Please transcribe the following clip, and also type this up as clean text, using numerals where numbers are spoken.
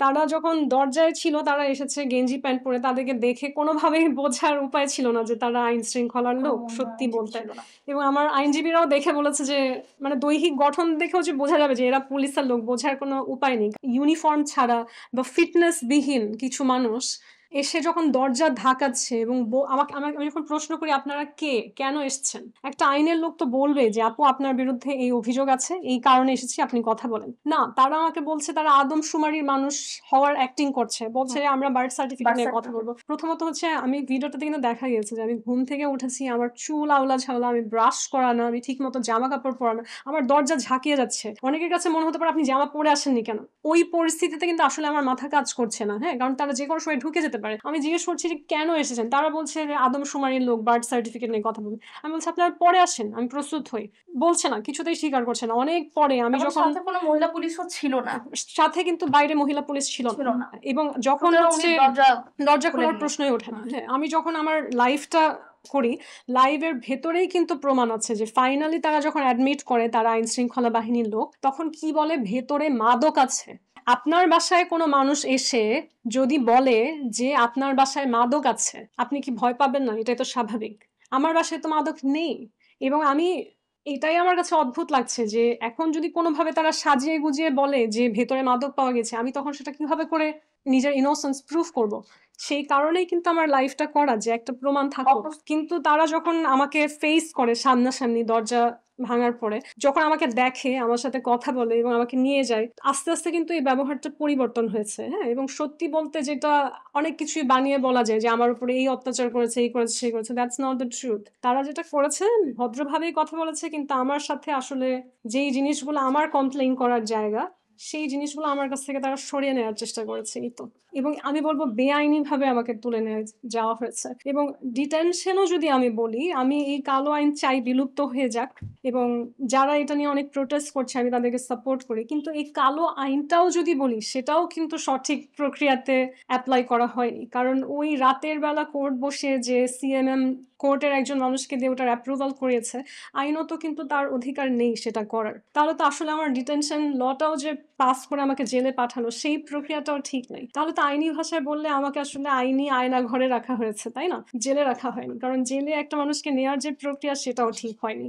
তারা যখন দরজায় ছিল তারা এসেছে গেঞ্জি প্যান্ট পরে, তাদেরকে দেখে কোনোভাবেই বোঝার উপায় ছিল না যে তারা আইন শৃঙ্খলার লোক, সত্যি বলতে। এবং আমার আইনজীবীরাও দেখে বলেছে যে মানে দৈহিক গঠন দেখেও যে বোঝা যাবে যে এরা পুলিশের লোক, বোঝার কোনো উপায় নেই। ইউনিফর্ম ছাড়া বা ফিটনেস বিহীন কিছু মানুষ এসে যখন দরজা ধাকাচ্ছে এবং আমি যখন প্রশ্ন করি আপনারা কে, কেন এসছেন, একটা আইনের লোক তো বলবে যে আপু আপনার বিরুদ্ধে এই অভিযোগ আছে, এই কারণে এসেছি, আপনি কথা বলেন। না, তারা আমাকে বলছে তারা আদমশুমারির মানুষ হওয়ার অ্যাক্টিং করছে, বলছে আমরা বার্থ সার্টিফিকেট নিয়ে কথা বলবো। প্রথমত হচ্ছে আমি ভিডিওটাতে কিন্তু দেখা গেছে যে আমি ঘুম থেকে উঠেছি, আমার চুল আউলা ঝাউলা, আমি ব্রাশ করা না, আমি ঠিক মতো জামা কাপড় পরা না, আমার দরজা ঝাঁকিয়ে যাচ্ছে। অনেকের কাছে মনে হতে পারে আপনি জামা পরে আসেননি কেন। ওই পরিস্থিতিতে কিন্তু আসলে আমার মাথা কাজ করছে না, হ্যাঁ, কারণ তারা যে কোনো সময় ঢুকে যেতে পারে। আমি জিজ্ঞেস করছি যে কেন এসেছেন, তারা বলছে যে আদমশুমারির লোক, বার্থ সার্টিফিকেট নিয়ে কথা বলবেন। আমি বলছি আপনারা পরে আসেন, আমি প্রস্তুত হই। বলছে না, কিছুতেই স্বীকার করছে না। অনেক পরে আমি যখন, সাথে কোনো মহিলা পুলিশও ছিল না, সাথে কিন্তু বাইরে মহিলা পুলিশ ছিল না, এবং যখন হচ্ছে দরজা খোলার প্রশ্নই ওঠে না। হ্যাঁ, আমি যখন আমার লাইফটা করি, লাইভের ভেতরেই কিন্তু প্রমাণ আছে যে ফাইনালি তারা যখন অ্যাডমিট করে তারা আইন শৃঙ্খলা বাহিনীর লোক, তখন কি বলে ভেতরে মাদক আছে। আপনার বাসায় কোনো মানুষ এসে যদি বলে যে আপনার বাসায় মাদক আছে, আপনি কি ভয় পাবেন না? এটাই তো স্বাভাবিক। আমার বাসায় তো মাদক নেই। এবং এটাই আমার কাছে অদ্ভুত লাগছে যে এখন যদি কোনোভাবে তারা সাজিয়ে গুজিয়ে বলে যে ভেতরে মাদক পাওয়া গেছে, আমি তখন সেটা কিভাবে করে নিজের ইনোসেন্স প্রুফ করব? সেই কারণেই কিন্তু আমার লাইফটা করা, যে একটা প্রমাণ থাকো। কিন্তু তারা যখন আমাকে ফেস করে সামনাসামনি দরজা ভাঙার পরে, যখন আমাকে দেখে, আমার সাথে কথা বলে এবং আমাকে নিয়ে যায়, আস্তে আস্তে কিন্তু এই ব্যবহারটা পরিবর্তন হয়েছে। হ্যাঁ, এবং সত্যি বলতে যেটা অনেক কিছুই বানিয়ে বলা যায় যে আমার উপরে এই অত্যাচার করেছে, এই করেছে, সেই করেছে, দ্যাটস নট দ্য ট্রুথ। তারা যেটা করেছে ভদ্রভাবেই কথা বলেছে, কিন্তু আমার সাথে আসলে যেই জিনিসগুলো আমার কমপ্লেইন করার জায়গা, সেই জিনিসগুলো আমার কাছ থেকে তারা সরিয়ে নেওয়ার চেষ্টা করেছে। এই তো। এবং আমি বলবো বেআইনি ভাবে আমাকে তুলে নিয়ে যাওয়া হয়েছে। এবং ডিটেনশনও যদি আমি বলি, আমি এই কালো আইন চাই বিলুপ্ত হয়ে যাক, এবং যারা এটা নিয়ে অনেক প্রোটেস্ট করছে আমি তাদেরকে সাপোর্ট করি, কিন্তু এই কালো আইনটাও যদি বলি সেটাও কিন্তু সঠিক প্রক্রিয়াতে অ্যাপ্লাই করা হয়নি। কারণ ওই রাতের বেলা কোর্ট বসে যে সিএমএম কোর্টের একজন মানুষকে দিয়ে ওটার অ্যাপ্রুভাল করিয়েছে, আইনত কিন্তু তার অধিকার নেই সেটা করার। তাহলে তো আসলে আমার ডিটেনশন লটাও যে পাস করে আমাকে জেলে পাঠানো, সেই প্রক্রিয়াটাও ঠিক নেই। তাহলে তো আইনি ভাষায় বললে আমাকে আসলে আইনি আয়না ঘরে রাখা হয়েছে, তাই না? জেলে রাখা হয়নি, কারণ জেলে একটা মানুষকে নেওয়ার যে প্রক্রিয়া সেটাও ঠিক হয়নি।